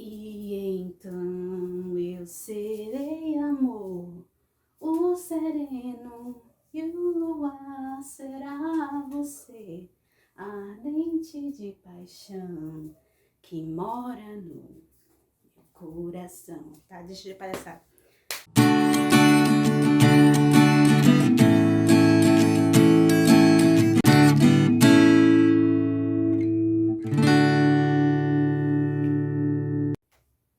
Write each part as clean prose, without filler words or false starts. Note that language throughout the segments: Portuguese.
E então eu serei amor, o sereno e o luar será você, ardente de paixão que mora no meu coração. Tá, deixa de palhaçada.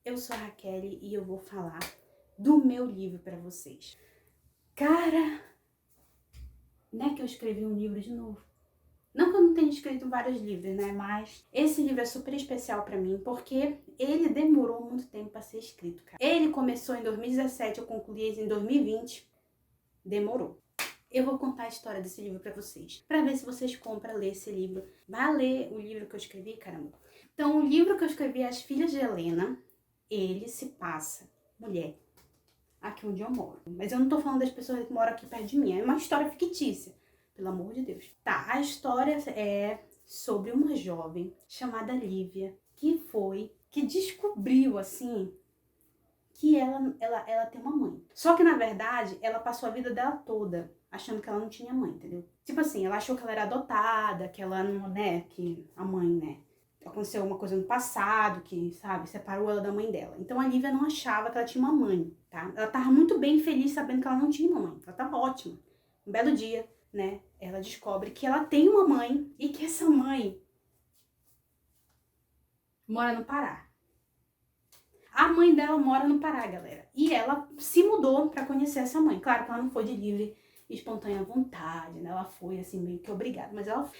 Eu sou a Raquel e eu vou falar do meu livro pra vocês. Cara, não é que eu escrevi um livro de novo. Não que eu não tenha escrito vários livros, né? Mas esse livro é super especial pra mim, porque ele demorou muito tempo pra ser escrito, cara. Ele começou em 2017, eu concluí ele em 2020. Demorou. Eu vou contar a história desse livro pra vocês, pra ver se vocês compram ler esse livro. Vai ler o livro que eu escrevi, caramba. Então, o livro que eu escrevi é As Filhas de Helena. Ele se passa, mulher, aqui onde eu moro. Mas eu não tô falando das pessoas que moram aqui perto de mim. É uma história fictícia. Pelo amor de Deus. Tá, a história é sobre uma jovem chamada Lívia, que descobriu, assim, que ela tem uma mãe. Só que, na verdade, ela passou a vida dela toda achando que ela não tinha mãe, entendeu? Tipo assim, ela achou que ela era adotada, que ela não, né, que a mãe, né, aconteceu uma coisa no passado que, sabe, separou ela da mãe dela. Então a Lívia não achava que ela tinha uma mãe, tá? Ela tava muito bem feliz sabendo que ela não tinha uma mãe. Ela tava ótima. Um belo dia, né, ela descobre que ela tem uma mãe e que essa mãe mora no Pará. A mãe dela mora no Pará, galera. E ela se mudou pra conhecer essa mãe. Claro que ela não foi de livre e espontânea vontade, né? Ela foi, assim, meio que obrigada. Mas ela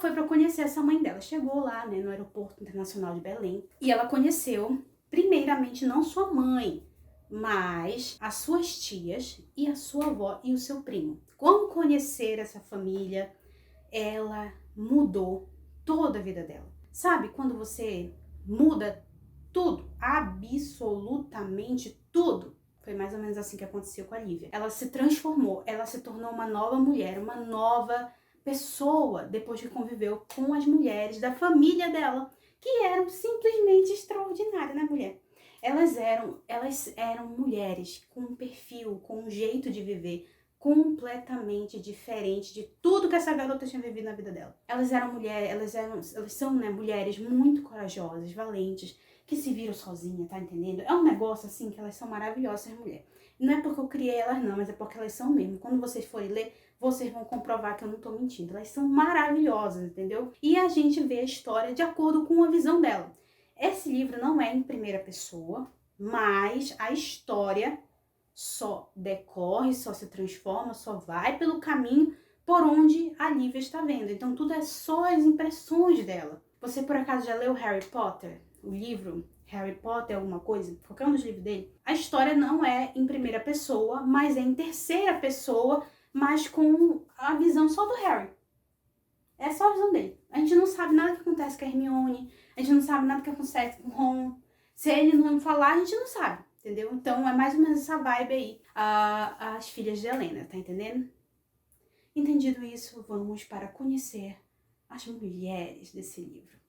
foi pra conhecer essa mãe dela. Chegou lá, né, no Aeroporto Internacional de Belém. E ela conheceu, primeiramente, não sua mãe, mas as suas tias e a sua avó e o seu primo. Como conhecer essa família, ela mudou toda a vida dela. Sabe quando você muda tudo, absolutamente tudo? Foi mais ou menos assim que aconteceu com a Lívia. Ela se transformou, ela se tornou uma nova mulher, uma nova pessoa depois que conviveu com as mulheres da família dela, que eram simplesmente extraordinárias, né, mulher? Elas eram mulheres com um perfil, com um jeito de viver completamente diferente de tudo que essa garota tinha vivido na vida dela. Elas eram mulheres, elas são, né, mulheres muito corajosas, valentes, que se viram sozinhas, tá entendendo? É um negócio assim que elas são maravilhosas, essas mulheres. Não é porque eu criei elas não, mas é porque elas são mesmo. Quando vocês forem ler, vocês vão comprovar que eu não tô mentindo. Elas são maravilhosas, entendeu? E a gente vê a história de acordo com a visão dela. Esse livro não é em primeira pessoa, mas a história só decorre, só se transforma, só vai pelo caminho por onde a Lívia está vendo. Então tudo é só as impressões dela. Você por acaso já leu Harry Potter? O livro Harry Potter, alguma coisa? Qualquer um dos livros dele? A história não é em primeira pessoa, mas é em terceira pessoa, mas com a visão só do Harry. É só a visão dele. A gente não sabe nada que acontece com a Hermione, a gente não sabe nada que acontece com o Ron. Se ele não falar, a gente não sabe, entendeu? Então é mais ou menos essa vibe aí, as filhas de Helena, tá entendendo? Entendido isso, vamos para conhecer as mulheres desse livro.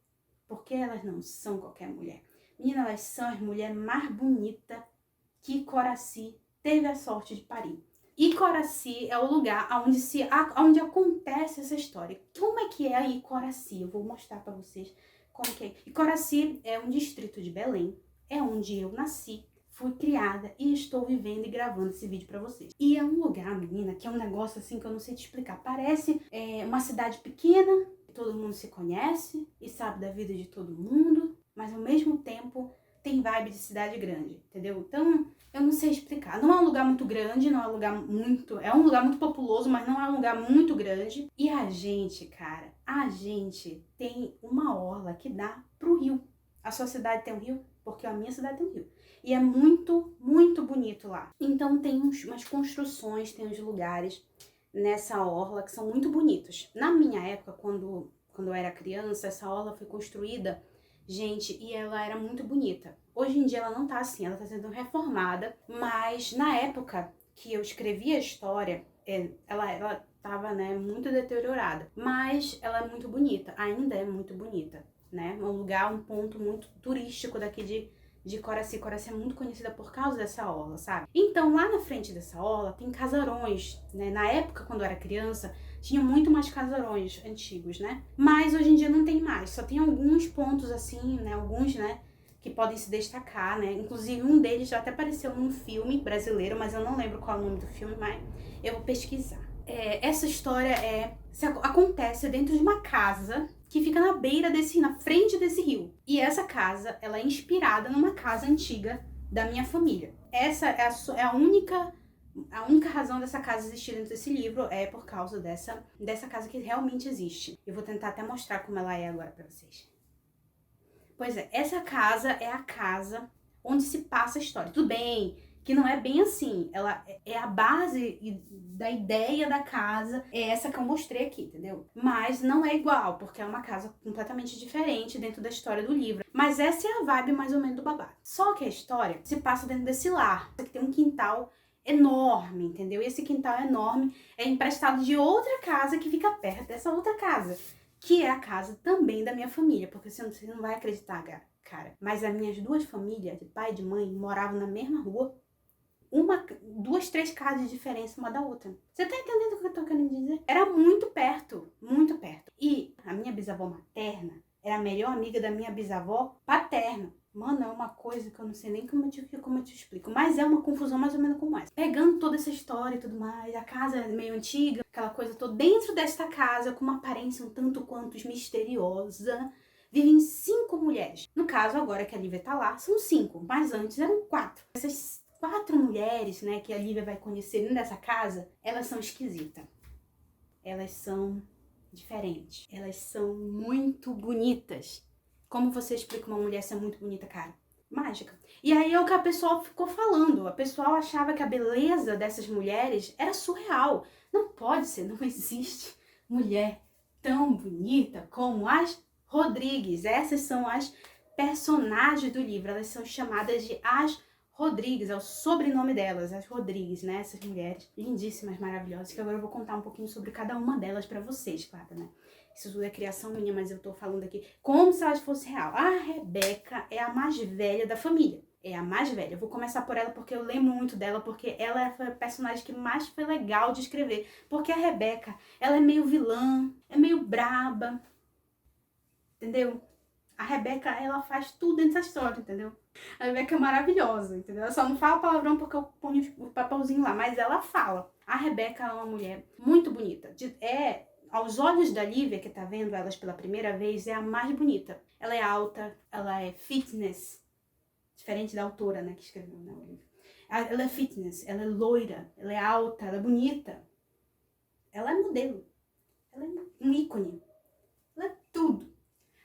Porque elas não são qualquer mulher. Menina, elas são as mulheres mais bonitas que Coraci teve a sorte de parir. E Coraci é o lugar onde acontece essa história. Como é que é aí Coraci? Eu vou mostrar pra vocês como que é. E Coraci é um distrito de Belém, é onde eu nasci, fui criada e estou vivendo e gravando esse vídeo pra vocês. E é um lugar, menina, que é um negócio assim que eu não sei te explicar. Parece uma cidade pequena, todo mundo se conhece e sabe da vida de todo mundo, mas ao mesmo tempo tem vibe de cidade grande, entendeu? Então, eu não sei explicar. Não é um lugar muito grande, não é um lugar muito... É um lugar muito populoso, mas não é um lugar muito grande. E a gente, cara, a gente tem uma orla que dá pro rio. A sua cidade tem um rio? Porque a minha cidade tem um rio. E é muito, muito bonito lá. Então tem umas construções, tem uns lugares nessa orla que são muito bonitos. Na minha época, quando eu era criança, essa orla foi construída, gente, e ela era muito bonita. Hoje em dia ela não tá assim, ela tá sendo reformada, mas na época que eu escrevi a história, ela tava, né, muito deteriorada. Mas ela é muito bonita, ainda é muito bonita, né? Um lugar, um ponto muito turístico daqui de Coraci. Coraci é muito conhecida por causa dessa orla, sabe? Então, lá na frente dessa orla tem casarões, né? Na época, quando eu era criança, tinha muito mais casarões antigos, né? Mas hoje em dia não tem mais, só tem alguns pontos assim, né? Alguns, né? Que podem se destacar, né? Inclusive, um deles já até apareceu num filme brasileiro, mas eu não lembro qual é o nome do filme, mas eu vou pesquisar. Essa história acontece dentro de uma casa que fica na frente desse rio. E essa casa, ela é inspirada numa casa antiga da minha família. Essa é a única razão dessa casa existir dentro desse livro, é por causa dessa casa que realmente existe. Eu vou tentar até mostrar como ela é agora pra vocês. Pois é, essa casa é a casa onde se passa a história. Tudo bem que não é bem assim, ela é a base da ideia da casa, é essa que eu mostrei aqui, entendeu? Mas não é igual, porque é uma casa completamente diferente dentro da história do livro. Mas essa é a vibe mais ou menos do babado. Só que a história se passa dentro desse lar, que tem um quintal enorme, entendeu? E esse quintal enorme é emprestado de outra casa que fica perto dessa outra casa, que é a casa também da minha família, porque você não vai acreditar, cara. Mas as minhas duas famílias, de pai e de mãe, moravam na mesma rua, duas, três casas de diferença uma da outra. Você tá entendendo o que eu tô querendo dizer? Era muito perto, muito perto. E a minha bisavó materna era a melhor amiga da minha bisavó paterna. Mano, é uma coisa que eu não sei nem como eu te explico. Mas é uma confusão mais ou menos como essa. Pegando toda essa história e tudo mais, a casa é meio antiga, aquela coisa toda. Dentro desta casa, com uma aparência um tanto quanto misteriosa, vivem 5 mulheres. No caso, agora que a Lívia tá lá, são 5. Mas antes eram 4. Essas 4 mulheres, né, que a Lívia vai conhecer dentro dessa casa, elas são esquisitas. Elas são diferentes. Elas são muito bonitas. Como você explica uma mulher ser muito bonita, cara? Mágica. E aí é o que a pessoa ficou falando. A pessoa achava que a beleza dessas mulheres era surreal. Não pode ser, não existe mulher tão bonita como as Rodrigues. Essas são as personagens do livro. Elas são chamadas de as Rodrigues, é o sobrenome delas, as Rodrigues, né? Essas mulheres lindíssimas, maravilhosas, que agora eu vou contar um pouquinho sobre cada uma delas pra vocês, claro, né? Isso tudo é criação minha, mas eu tô falando aqui como se elas fossem real. A Rebeca é a mais velha da família. É a mais velha. Eu vou começar por ela porque eu lembro muito dela, porque ela foi a personagem que mais foi legal de escrever. Porque a Rebeca, ela é meio vilã, é meio braba, entendeu? A Rebeca, ela faz tudo dentro dessa história, entendeu? A Rebeca é maravilhosa, entendeu? Ela só não fala palavrão porque eu ponho o papelzinho lá, mas ela fala. A Rebeca é uma mulher muito bonita. Aos olhos da Lívia, que tá vendo elas pela primeira vez, é a mais bonita. Ela é alta, ela é fitness, diferente da autora, né, que escreveu, né, o livro. Ela é fitness, ela é loira, ela é alta, ela é bonita. Ela é modelo, ela é um ícone, ela é tudo.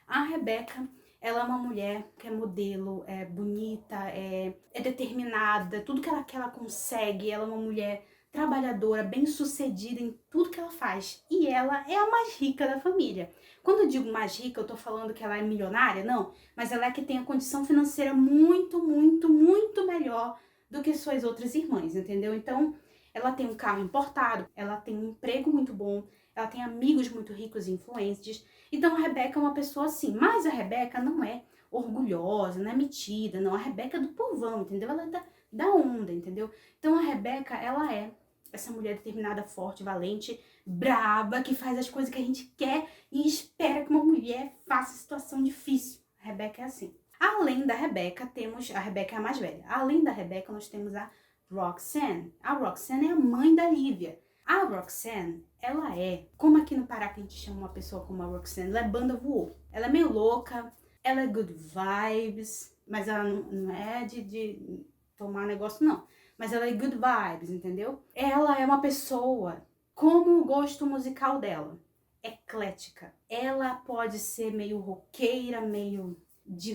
A Rebeca, ela é uma mulher que é modelo, é bonita, é determinada, tudo que ela consegue. Ela é uma mulher trabalhadora, bem-sucedida em tudo que ela faz. E ela é a mais rica da família. Quando eu digo mais rica, eu tô falando que ela é milionária? Não. Mas ela é que tem a condição financeira muito, muito, muito melhor do que suas outras irmãs, entendeu? Então, ela tem um carro importado, ela tem um emprego muito bom, ela tem amigos muito ricos e influentes. Então a Rebeca é uma pessoa assim, mas a Rebeca não é orgulhosa, não é metida, não. A Rebeca é do povão, entendeu? Ela é da onda, entendeu? Então a Rebeca, ela é essa mulher determinada, forte, valente, braba, que faz as coisas que a gente quer e espera que uma mulher faça situação difícil. A Rebeca é assim. Além da Rebeca, a Rebeca é a mais velha. Além da Rebeca, nós temos a Roxanne. A Roxanne é a mãe da Lívia. A Roxanne, ela é, como aqui no Pará que a gente chama uma pessoa como a Roxanne, ela é banda voou. Ela é meio louca, ela é good vibes, mas ela não é de tomar negócio, não. Mas ela é good vibes, entendeu? Ela é uma pessoa, como o gosto musical dela, eclética. Ela pode ser meio roqueira, meio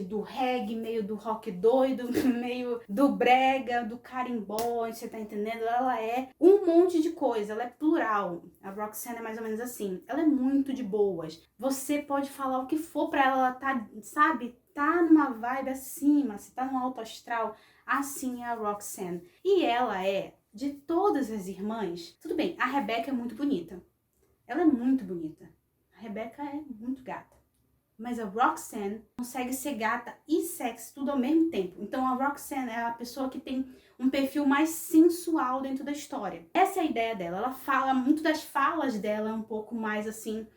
do reggae, meio do rock doido, meio do brega, do carimbó, você tá entendendo? Ela é um monte de coisa, ela é plural. A Roxanne é mais ou menos assim. Ela é muito de boas. Você pode falar o que for pra ela, tá, sabe? Tá numa vibe acima, se tá no alto astral, assim é a Roxanne. E ela é, de todas as irmãs, tudo bem, a Rebeca é muito bonita. Ela é muito bonita. A Rebeca é muito gata. Mas a Roxanne consegue ser gata e sexy tudo ao mesmo tempo. Então a Roxanne é a pessoa que tem um perfil mais sensual dentro da história. Essa é a ideia dela. Ela fala, muito das falas dela é um pouco mais assim,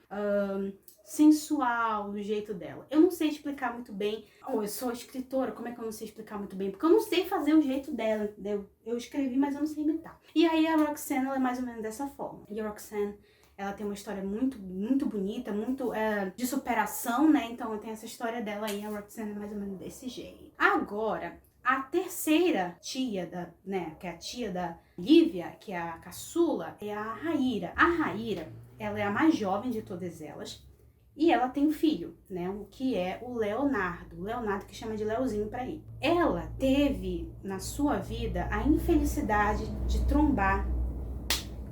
sensual, do jeito dela. Eu não sei explicar muito bem. Eu sou escritora, como é que eu não sei explicar muito bem? Porque eu não sei fazer o jeito dela, entendeu? Eu escrevi, mas eu não sei imitar. E aí a Roxanne, ela é mais ou menos dessa forma. E a Roxanne, ela tem uma história muito, muito bonita, muito de superação, né? Então tem essa história dela aí, a Roxanne é mais ou menos desse jeito. Agora, a terceira tia que é a tia da Lívia, que é a caçula, é a Raíra. A Raíra, ela é a mais jovem de todas elas. E ela tem um filho, né? O que é o Leonardo. O Leonardo que chama de Leozinho pra ir. Ela teve, na sua vida, a infelicidade de trombar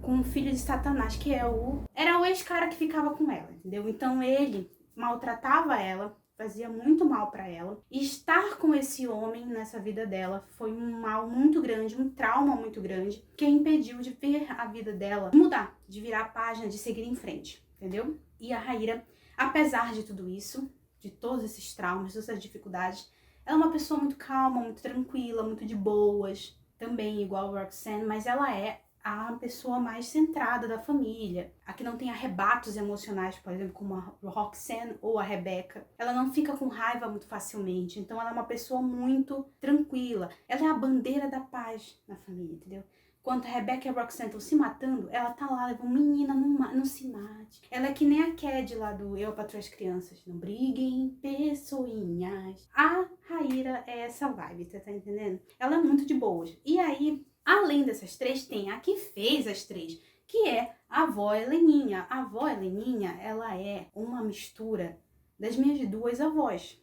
com o filho de Satanás, que era o ex-cara que ficava com ela, entendeu? Então ele maltratava ela, fazia muito mal pra ela. E estar com esse homem nessa vida dela foi um mal muito grande, um trauma muito grande, que impediu de ver a vida dela mudar, de virar a página, de seguir em frente, entendeu? E a Raíra, apesar de tudo isso, de todos esses traumas, todas essas dificuldades, ela é uma pessoa muito calma, muito tranquila, muito de boas, também igual a Roxanne, mas ela é a pessoa mais centrada da família, a que não tem arrebatos emocionais, por exemplo, como a Roxanne ou a Rebecca. Ela não fica com raiva muito facilmente, então ela é uma pessoa muito tranquila. Ela é a bandeira da paz na família, entendeu? Quando a Rebecca e a Roxanne estão se matando, ela tá lá, leva menina, não se mate. Ela é que nem a Cad lá do Eu, Patroa as Crianças. Não briguem, pessoinhas. A Raíra é essa vibe, você tá entendendo? Ela é muito de boas. E aí, além dessas três, tem a que fez as três, que é a avó Heleninha. A avó Heleninha, ela é uma mistura das minhas duas avós.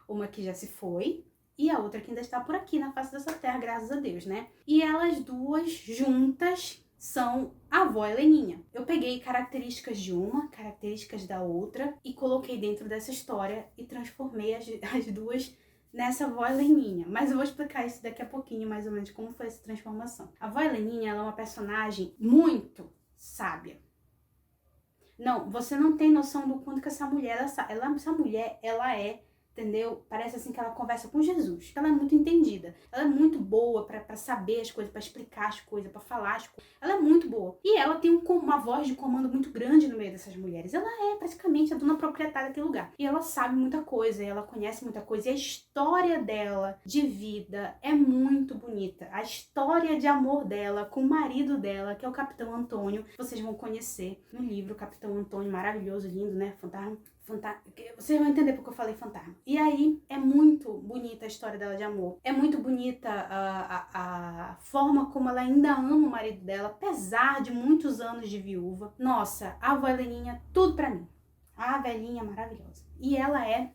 Uma que já se foi e a outra que ainda está por aqui na face dessa terra, graças a Deus, né? E elas duas juntas são a avó Heleninha. Eu peguei características de uma, características da outra e coloquei dentro dessa história e transformei as duas nessa avó Heleninha. Mas eu vou explicar isso daqui a pouquinho, mais ou menos, como foi essa transformação. A avó Heleninha, ela é uma personagem muito sábia. Não, você não tem noção do quanto que essa mulher, essa mulher, ela é, entendeu? Parece assim que ela conversa com Jesus. Ela é muito entendida. Ela é muito boa pra saber as coisas, pra explicar as coisas, pra falar as coisas. Ela é muito boa. E ela tem uma voz de comando muito grande no meio dessas mulheres. Ela é praticamente a dona proprietária daquele lugar. E ela sabe muita coisa, ela conhece muita coisa. E a história dela de vida é muito bonita. A história de amor dela com o marido dela, que é o Capitão Antônio, vocês vão conhecer no livro Capitão Antônio, maravilhoso, lindo, né? Fantasma. Vocês vão entender porque eu falei fantasma. E aí, é muito bonita a história dela de amor. É muito bonita a forma como ela ainda ama o marido dela, apesar de muitos anos de viúva. Nossa, a avó Heleninha, tudo pra mim. A velhinha maravilhosa. E ela é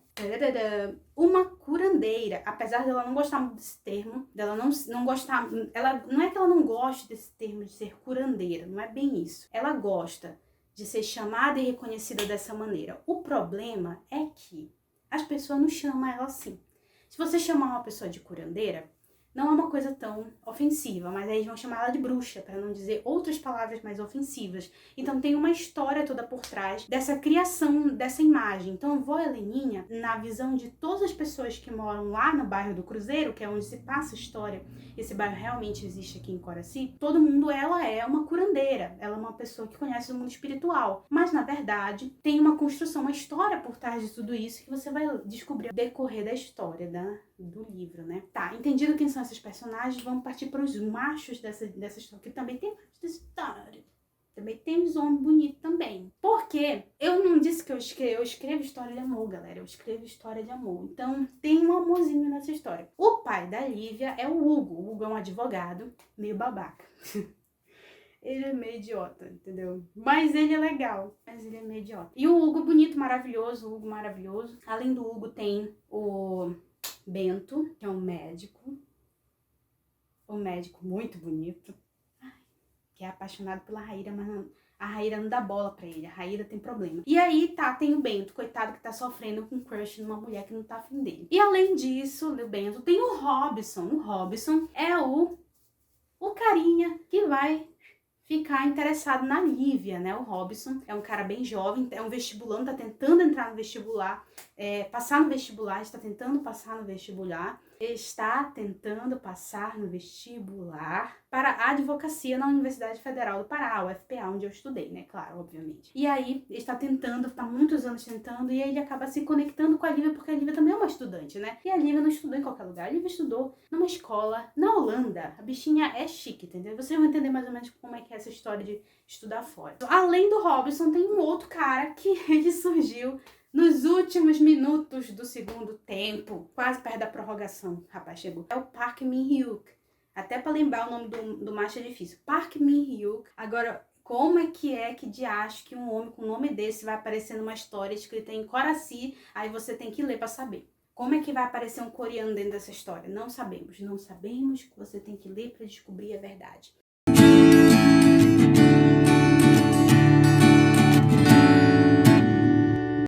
uma curandeira, apesar dela não gostar muito desse termo, dela não gostar, não é que ela não goste desse termo de ser curandeira, não é bem isso. Ela gosta de ser chamada e reconhecida dessa maneira. O problema é que as pessoas não chamam ela assim. Se você chamar uma pessoa de curandeira, não é uma coisa tão ofensiva, mas aí vão chamar ela de bruxa, para não dizer outras palavras mais ofensivas. Então tem uma história toda por trás dessa criação dessa imagem. Então a vó Heleninha, na visão de todas as pessoas que moram lá no bairro do Cruzeiro, que é onde se passa a história, esse bairro realmente existe aqui em Coraci, todo mundo, ela é uma curandeira, ela é uma pessoa que conhece o mundo espiritual. Mas na verdade tem uma construção, uma história por trás de tudo isso que você vai descobrir no decorrer da história do livro, né? Tá, entendido quem são esses personagens, vamos partir para os machos dessa história, que também tem machos dessa história. Também tem uns homens bonitos também. Porque eu não disse que eu escrevo história de amor, galera. Eu escrevo história de amor. Então, tem um amorzinho nessa história. O pai da Lívia é o Hugo. O Hugo é um advogado meio babaca. Ele é meio idiota, entendeu? Mas ele é legal. Mas ele é meio idiota. E o Hugo bonito, maravilhoso. O Hugo maravilhoso. Além do Hugo, tem o Bento, que é um médico. Um médico muito bonito. Que é apaixonado pela Raíra, mas a Raíra não dá bola pra ele. A Raíra tem problema. E aí, tem o Bento, coitado, que tá sofrendo com um crush numa mulher que não tá afim dele. E além disso, do Bento, tem o Robson. O Robson é o carinha que vai ficar interessado na Lívia, né? O Robson é um cara bem jovem, é um vestibulando, tá tentando entrar no vestibular, passar no vestibular, está tentando passar no vestibular, para a advocacia na Universidade Federal do Pará, UFPA, onde eu estudei, né? Claro, obviamente. E aí, ele está tentando, tá muitos anos tentando, e aí ele acaba se conectando com a Lívia, porque a Lívia também é uma estudante, né? E a Lívia não estudou em qualquer lugar, a Lívia estudou numa escola na Holanda. A bichinha é chique, entendeu? Vocês vão entender mais ou menos como é que é essa história de estudar fora. Além do Robson, tem um outro cara que ele surgiu nos últimos minutos do segundo tempo, quase perto da prorrogação, o rapaz chegou. É o Park Min-hyuk. Até para lembrar o nome do macho é difícil. Park Min-hyuk. Agora, como é que de acho que um homem com um nome desse vai aparecer numa história escrita em Coraci, aí você tem que ler para saber. Como é que vai aparecer um coreano dentro dessa história? Não sabemos, não sabemos, você tem que ler para descobrir a verdade.